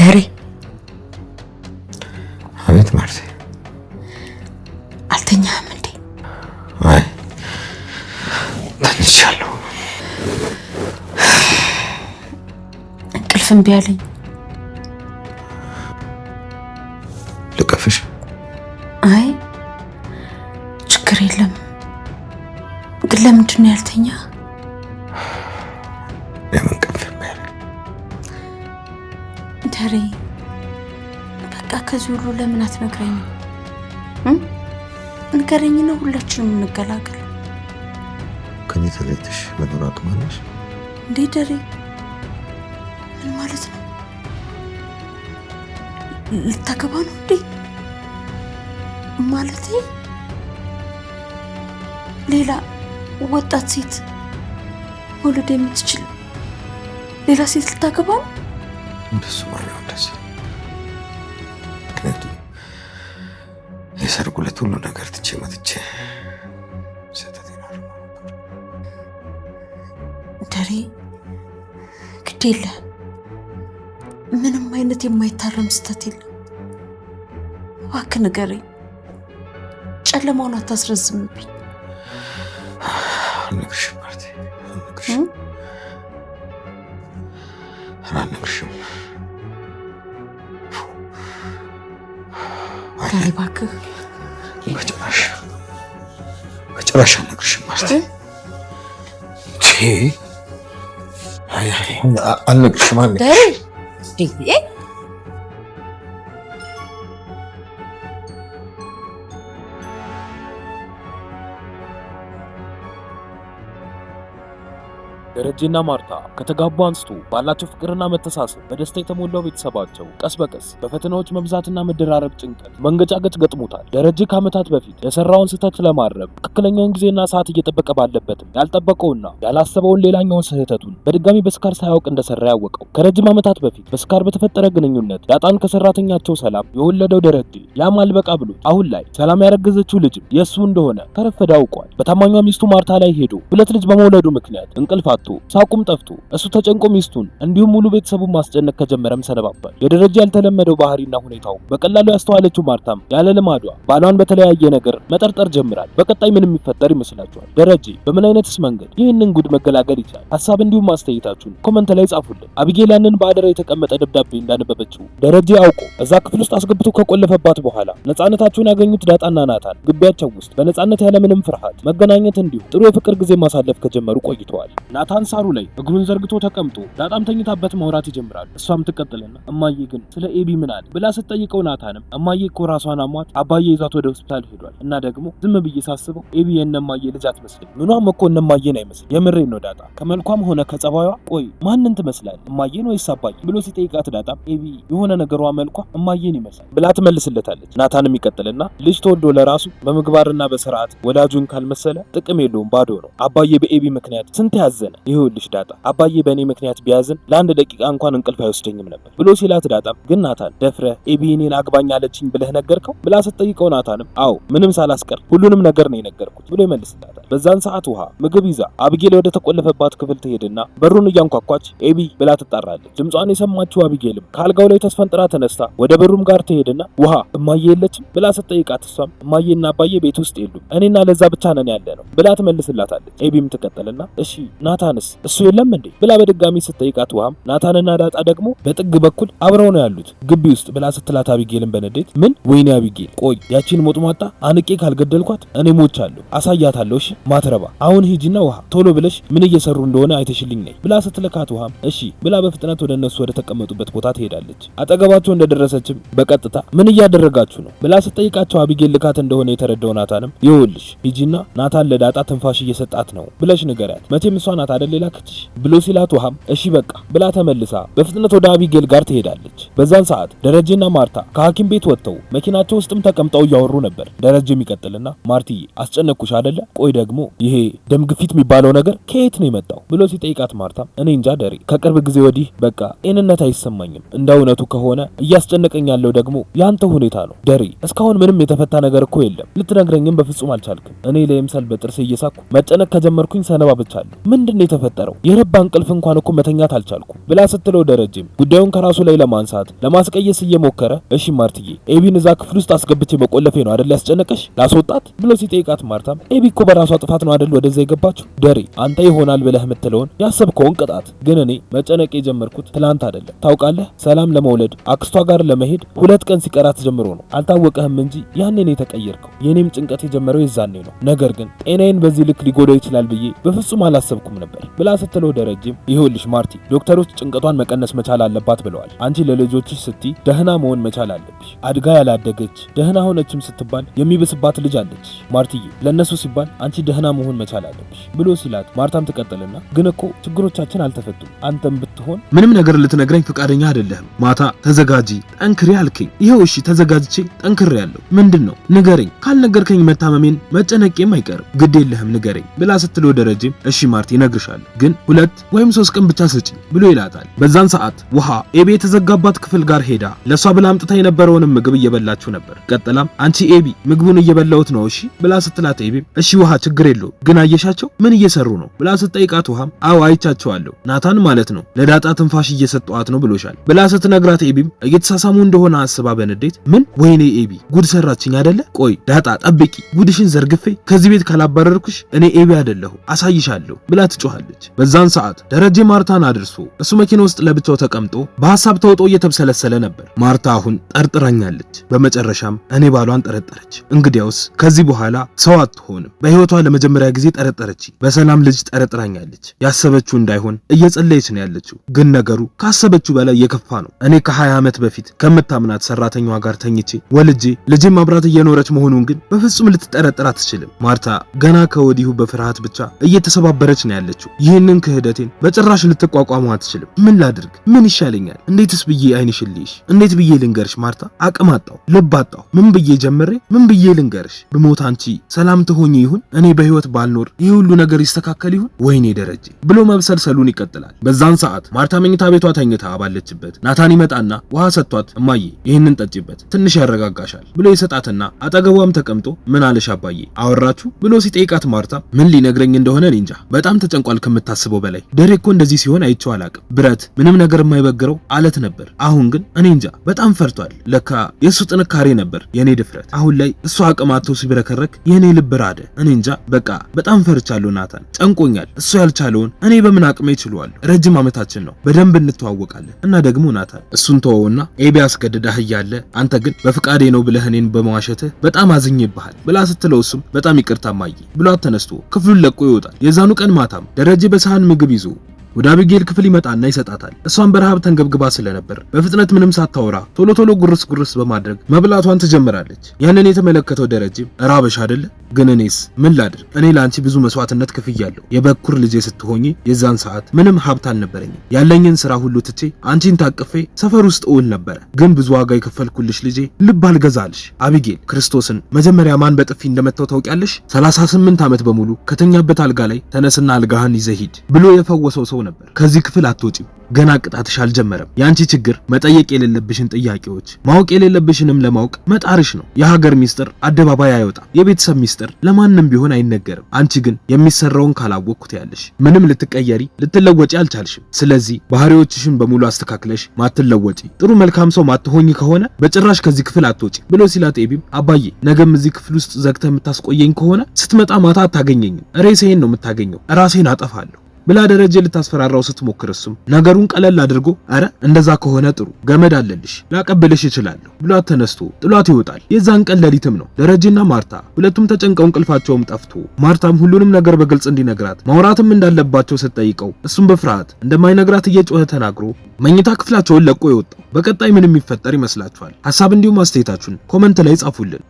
ደሬ አቤት ማርቴ አልተኛህም እንዴ? አይ ተኝቻለሁ። እንቅልፍ እምቢ አለኝ። ልቀፍሽ? አይ ችግር የለም ግን ለምንድን ነው ያልተኛ? ለምን ቀፍ ማለት ደሬ በቃ ከዚህ ሁሉ ለምን አትነግረኝም? ንገረኝና ሁላችንም እንገላገል። ከኔ ተለይተሽ መኖር አቅማለሽ እንዴ? ደሬ ምን ማለት ነው? ልታገባ ነው እንዴ? ማለቴ ሌላ ወጣት ሴት ወልድ የምትችል ሌላ ሴት ልታገባ ነው? እንደሱ ማለት ነው እንደዚህ። ምክንያቱም የሰርጉ ዕለት ሁሉ ነገር ትቼ መጥቼ ሰተቴን አርማ ደሬ ግድ የለህም። ምንም አይነት የማይታረም ስህተት የለም። እባክህ ንገረኝ። ጨለማውን አታስረዝምብኝ። አልነግርሽም ማለቴ አልነግርሽም። ደሬ እባክህ በጭራሽ አልነግርሽም ማለቴ አልነግርሽም ደሬ ደረጀና ማርታ ከተጋቡ አንስቶ ባላቸው ፍቅርና መተሳሰብ በደስታ የተሞላው ቤተሰባቸው ቀስ በቀስ በፈተናዎች መብዛትና መደራረብ ጭንቀት መንገጫገጭ ገጥሞታል። ደረጀ ከዓመታት በፊት የሰራውን ስህተት ለማረም ትክክለኛውን ጊዜና ሰዓት እየጠበቀ ባለበትም ያልጠበቀውና ያላሰበውን ሌላኛውን ስህተቱን በድጋሚ በስካር ሳያውቅ እንደሰራ ያወቀው ከረጅም ዓመታት በፊት በስካር በተፈጠረ ግንኙነት ዳጣን ከሰራተኛቸው ሰላም የወለደው ደረጀ ያም አልበቃ ብሎ አሁን ላይ ሰላም ያረገዘችው ልጅም የእሱ እንደሆነ ከረፈደ አውቋል። በታማኟ ሚስቱ ማርታ ላይ ሄዶ ሁለት ልጅ በመውለዱ ምክንያት እንቅልፍ ሳቁም ጠፍቶ እሱ ተጨንቆ ሚስቱን እንዲሁም ሙሉ ቤተሰቡን ማስጨነቅ ከጀመረም ሰነባብቷል። የደረጀ ያልተለመደው ባህሪና ሁኔታው በቀላሉ ያስተዋለችው ማርታም ያለ ልማዷ ባሏን በተለያየ ነገር መጠርጠር ጀምራል። በቀጣይ ምን የሚፈጠር ይመስላችኋል? ደረጀ በምን አይነትስ መንገድ ይህንን ጉድ መገላገል ይችላል? ሀሳብ እንዲሁም ማስተያየታችሁን ኮመንት ላይ ጻፉልን። አቢጌል ያንን በአደራ የተቀመጠ ደብዳቤ እንዳነበበችው ደረጀ አውቆ እዛ ክፍል ውስጥ አስገብቶ ከቆለፈባት በኋላ ነፃነታቸውን ያገኙት ዳጣና ናታን ግቢያቸው ውስጥ በነፃነት ያለምንም ፍርሃት መገናኘት እንዲሁም ጥሩ የፍቅር ጊዜ ማሳለፍ ከጀመሩ ቆይተዋል። ናታን ሳሩ ላይ እግሩን ዘርግቶ ተቀምጦ ዳጣም ተኝታበት ማውራት ይጀምራል። እሷም ትቀጥልና እማዬ ግን ስለ ኤቢ ምን አለ ብላ ስትጠይቀው ናታንም እማዬ እኮ ራሷን አሟት አባዬ ይዛት ወደ ሆስፒታል ሄዷል እና ደግሞ ዝም ብዬ ሳስበው ኤቢ የእነማዬ ልጅ አትመስልም። ምኗም እኮ እነማዬን አይመስልም። የምሬን ነው ዳጣ ከመልኳም ሆነ ከጸባዩዋ ቆይ ማንን ትመስላለች እማዬን ወይስ አባዬ ብሎ ሲጠይቃት ዳጣም ኤቢ የሆነ ነገሯ መልኳ እማዬን ይመስላል ብላ ትመልስለታለች። ናታንም ይቀጥልና ልጅ ተወልዶ ለራሱ በምግባርና በስርዓት ወላጁን ካልመሰለ ጥቅም የለውም ባዶ ነው። አባዬ በኤቢ ምክንያት ስንት ያዘነ ይሁንልሽ ዳጣ አባዬ በእኔ ምክንያት ቢያዝን ለአንድ ደቂቃ እንኳን እንቅልፍ አይወስደኝም ነበር ብሎ ሲላት ዳጣም ግን ናታን ደፍረህ ኤቢ እኔን አግባኝ አለችኝ ብለህ ነገርከው ብላ ስትጠይቀው ናታንም አዎ ምንም ሳላስቀር ሁሉንም ነገር ነው የነገርኩት ብሎ ይመልስላታል። በዛን ሰዓት ውሃ ምግብ ይዛ አቢጌል ወደ ተቆለፈባት ክፍል ትሄድና በሩን እያንኳኳች ኤቢ ብላ ትጣራለች። ድምጿን የሰማችው አቢጌልም ከአልጋው ላይ ተስፈንጥራ ተነስታ ወደ በሩም ጋር ትሄድና ውሃ እማዬ የለችም ብላ ስትጠይቃት እሷም እማዬና አባዬ ቤት ውስጥ የሉም እኔና ለዛ ብቻ ነን ያለ ነው ብላ ትመልስላታለች። ኤቢም ትቀጥልና እሺ ናታንስ እሱ የለም እንዴ ብላ በድጋሚ ስትጠይቃት ውሃም ናታንና ዳጣ ደግሞ በጥግ በኩል አብረው ነው ያሉት ግቢ ውስጥ ብላ ስትላት አቢጌልን በንዴት ምን ወይኔ አቢጌል ቆይ ያቺን ሞጥሟጣ አንቄ ካልገደልኳት እኔ ሞቻለሁ አሳያታለሁ እሺ ማትረባ አሁን ሂጂና ውሃ ቶሎ ብለሽ ምን እየሰሩ እንደሆነ አይተሽልኝ ነይ ብላ ስትልካት ውሃም እሺ ብላ በፍጥነት ወደ እነሱ ወደ ተቀመጡበት ቦታ ትሄዳለች። አጠገባቸው እንደደረሰችም በቀጥታ ምን እያደረጋችሁ ነው ብላ ስትጠይቃቸው አቢጌል ልካት እንደሆነ የተረዳው ናታንም ይኸውልሽ ሂጂና ናታን ለዳጣ ትንፋሽ እየሰጣት ነው ብለሽ ንገሪያት መቼም እሷ ናት አይደል ላከችሽ ብሎ ሲላት ውሃም እሺ በቃ ብላ ተመልሳ በፍጥነት ወደ አቢጌል ጋር ትሄዳለች። በዛን ሰዓት ደረጀና ማርታ ከሐኪም ቤት ወጥተው መኪናቸው ውስጥም ተቀምጠው እያወሩ ነበር። ደረጀ የሚቀጥልና ማርትዬ አስጨነቅኩሽ አይደለ ቆይ ደግሞ ይሄ ደም ግፊት የሚባለው ነገር ከየት ነው የመጣው ብሎ ሲጠይቃት ማርታም እኔ እንጃ ደሬ ከቅርብ ጊዜ ወዲህ በቃ ጤንነት አይሰማኝም እንደ እውነቱ ከሆነ እያስጨነቀኝ ያለው ደግሞ ያንተ ሁኔታ ነው ደሬ እስካሁን ምንም የተፈታ ነገር እኮ የለም ልትነግረኝም በፍጹም አልቻልክም እኔ ለምሳሌ በጥርሴ እየሳኩ መጨነቅ ከጀመርኩኝ ሰነባብቻለሁ ምንድነው የተፈጠረው? የረባ እንቅልፍ እንኳን እኮ መተኛት አልቻልኩም ብላ ስትለው ደረጀም ጉዳዩን ከራሱ ላይ ለማንሳት ለማስቀየስ እየሞከረ እሺ ማርትዬ ኤቢን እዛ ክፍል ውስጥ አስገብቼ መቆለፌ ነው አይደል ያስጨነቀሽ ላስወጣት ብሎ ሲጠይቃት ማርታም ኤቢ እኮ በራሷ ጥፋት ነው አይደል ወደዛ የገባችው ደሬ አንተ ይሆናል ብለህ የምትለውን ያሰብከውን ቅጣት ግን እኔ መጨነቅ የጀመርኩት ትላንት አይደለም ታውቃለህ ሰላም ለመውለድ አክስቷ ጋር ለመሄድ 2 ቀን ሲቀራት ጀምሮ ነው አልታወቀህም እንጂ ያኔ ነው የተቀየርከው የኔም ጭንቀት የጀመረው የዛኔ ነው ነገር ግን ጤናዬን በዚህ ልክ ሊጎዳው ይችላል ብዬ በፍጹም አላሰብኩም ነበር ብላ ስትለው ደረጀም ይኸውልሽ ማርቲ ዶክተሮች ጭንቀቷን መቀነስ መቻል አለባት ብለዋል አንቺ ለልጆችሽ ስትይ ደህና መሆን መቻል አለብሽ አድጋ ያላደገች ደህና ሆነችም ስትባል የሚብስባት ልጅ አለች ማርቲዬ ለነሱ ሲባል አንቺ ደህና መሆን መቻል አለብሽ ብሎ ሲላት ማርታም ትቀጥልና ግን እኮ ችግሮቻችን አልተፈቱም አንተም ብትሆን ምንም ነገር ልትነግረኝ ፍቃደኛ አይደለህም ማታ ተዘጋጂ ጠንክሪ አልከኝ ይሄው እሺ ተዘጋጅቼ ጠንክሬያለሁ ምንድነው ንገረኝ ካልነገርከኝ መታመሜን መጨነቄም አይቀርም ግድ የለህም ንገረኝ ብላ ስትለው ደረጀም እሺ ማርቲ እነግርሻለሁ ግን 2 ወይም 3 ቀን ብቻ ስጪ ብሎ ይላታል በዛን ሰዓት ውሃ ኤቢ የተዘጋባት ክፍል ጋር ሄዳ ለሷ ብላ አምጥታ የነበረውን ምግብ እየበላችሁ ነበር ቀጥላም አንቺ ኤቢ ምግቡን እየበላሁት ነው እሺ ብላ ስትላት ኤቢ እሺ ውሃ ችግር የለው ግን አየሻቸው ምን እየሰሩ ነው ብላ ስትጠይቃት ውሃም አዎ አይቻቸዋለሁ ናታን ማለት ነው ለዳጣ ትንፋሽ እየሰጠዋት ነው ብሎሻል ብላ ስትነግራት ኤቢም እየተሳሳሙ እንደሆነ አስባ በንዴት ምን ወይኔ ኤቢ ጉድ ሰራችኝ አይደለ ቆይ ዳጣ ጠብቂ ጉድሽን ዘርግፌ ከዚህ ቤት ካላባረርኩሽ እኔ ኤቢ አይደለሁ አሳይሻለሁ ብላ ትጮሃለች በዛን ሰዓት ደረጀ ማርታን አድርሶ እሱ መኪና ውስጥ ለብቻው ተቀምጦ በሐሳብ ተውጦ እየተብሰለሰለ ነበር ማርታ አሁን ጠርጥራኛለች በመጨረሻም እኔ ባሏን ጠረጠረች እንግዲያውስ ከዚህ በኋላ ሰው አትሆንም በህይወቷ ለመጀመሪያ ጊዜ ጠረጠረች በሰላም ልጅ ጠረጥራኛለች ያሰበችው እንዳይሆን እየጸለየች ነው ያለችው ግን ነገሩ ካሰበችው በላይ የከፋ ነው እኔ ከ20 ዓመት በፊት ከምታምናት ሰራተኛዋ ጋር ተኝቼ ወልጄ ልጅ ማብራት እየኖረች መሆኑን ግን በፍጹም ልትጠረጥር አትችልም ማርታ ገና ከወዲሁ በፍርሃት ብቻ እየተሰባበረች ነው ያለችው ይህንን ክህደቴን በጭራሽ ልትቋቋመው አትችልም ምን ላድርግ ምን ይሻለኛል እንዴትስ ብዬ አይንሽልሽ እንዴት ብዬ ልንገርሽ ማርታ አቅም አጣው ልብ አጣው ምን ብዬ ጀምሬ ምን ብዬ ልንገርሽ ብሞት አንቺ ሰላም ትሆኚ ይሁን እኔ በህይወት ባልኖር ይህ ሁሉ ነገር ይስተካከል ይሁን ወይኔ ደረጀ ብሎ መብሰልሰሉን ይቀጥላል በዛን ሰዓት ማርታ መኝታ ቤቷ ተኝታ ባለችበት ናታን ይመጣና ውሃ ሰጥቷት እማዬ ይህንን ጠጪበት ትንሽ ያረጋጋሻል ብሎ ይሰጣትና አጠገቧም ተቀምጦ ምን አለሽ አባዬ አወራችሁ ብሎ ሲጠይቃት ማርታ ምን ሊነግረኝ እንደሆነ እንጃ በጣም ተጨንቋል ከምታስበው በላይ ደሬ እኮ እንደዚህ ሲሆን አይቼው አላቅም ብረት ምንም ነገር የማይበግረው አለት ነበር አሁን ግን እኔ እንጃ በጣም ፈርቷል ለካ የሱ ጥንካሬ ነበር የኔ ድፍረት አሁን ላይ እሱ አቅም አጥቶ ሲብረከረክ የኔ ልብ ራደ እኔ እንጃ በቃ በጣም ፈርቻለሁ ናታን ጨንቆኛል እሱ ያልቻለውን እኔ በምን አቅሜ እችላለሁ ረጅም ዓመታችን ነው በደንብ እንተዋወቃለን እና ደግሞ ናታን እሱን ተወውና ኤቢ አስገድዳህ እያለ አንተ ግን በፍቃዴ ነው ብለህ እኔን በመዋሸትህ በጣም አዝኜብሃል ብላ ስትለው እሱም በጣም ይቅርታ ማዬ ብሏት ተነስቶ ክፍሉን ለቆ ይወጣል የዛኑ ቀን ማታም ደረጀ በሳህን ምግብ ይዞ ወደ አቢጌል ክፍል ይመጣና ይሰጣታል እሷን በረሃብ ተንገብግባ ስለነበር በፍጥነት ምንም ሳታወራ ቶሎ ቶሎ ጉርስ በማድረግ መብላቷን ትጀምራለች ያንን የተመለከተው ደረጀ ራበሽ አይደለ ግን እኔስ ምን ላድርግ እኔ ላንቺ ብዙ መስዋዕትነት ከፍያለሁ የበኩር ልጄ ስትሆኚ የዛን ሰዓት ምንም ሀብት አልነበረኝም ያለኝን ስራ ሁሉ ትቼ አንቺን ታቅፌ ሰፈር ውስጥ እውል ነበር ግን ብዙ ዋጋ የከፈልኩልሽ ልጄ ልብ አልገዛልሽ አቢጌል ክርስቶስን መጀመሪያ ማን በጥፊ እንደመተው ታውቂያለሽ 38 ዓመት በሙሉ ከተኛበት አልጋ ላይ ተነስና አልጋህን ይዘህ ሂድ ብሎ የፈወሰው ሰው ነበር ከዚህ ክፍል አትወጪም ገና ቅጣትሽ አልጀመረም ያንቺ ችግር መጠየቅ የሌለብሽን ጥያቄዎች ማወቅ የሌለብሽንም ለማወቅ መጣርሽ ነው የሀገር ሚስጥር አደባባይ አይወጣ የቤተሰብ ሚስጥር ለማንም ቢሆን አይነገርም አንቺ ግን የሚሰራውን ካላወቅኩት ያለሽ ምንም ልትቀየሪ ልትለወጪ አልቻልሽም ስለዚህ ባህሪዎችሽን በሙሉ አስተካክለሽ ማትለወጪ ጥሩ መልካም ሰው ማትሆኚ ከሆነ በጭራሽ ከዚህ ክፍል አትወጪ ብሎ ሲላት ኤቢም አባዬ ነገም እዚህ ክፍል ውስጥ ዘግተህ የምታስቆየኝ ከሆነ ስትመጣ ማታ አታገኘኝም ሬሴን ነው የምታገኘው ራሴን አጠፋለሁ ብላ ደረጀ ልታስፈራራው ስትሞክር እሱም ነገሩን ቀለል አድርጎ አረ እንደዛ ከሆነ ጥሩ ገመድ አለልሽ ላቀበልሽ እችላለሁ ብሏት ተነስቶ ጥሏት ይወጣል የዛን ቀን ሌሊትም ነው ደረጀና ማርታ ሁለቱም ተጨንቀው እንቅልፋቸውም ጠፍቶ ማርታም ሁሉንም ነገር በግልጽ እንዲነግራት ማውራትም እንዳለባቸው ስትጠይቀው እሱም በፍርሃት እንደማይነግራት እየጮኸ ተናግሮ መኝታ ክፍላቸውን ለቆ ይወጣው በቀጣይ ምን የሚፈጠር ይመስላችኋል ሐሳብ እንዲሁም አስተያየታችሁን ኮሜንት ላይ ጻፉልን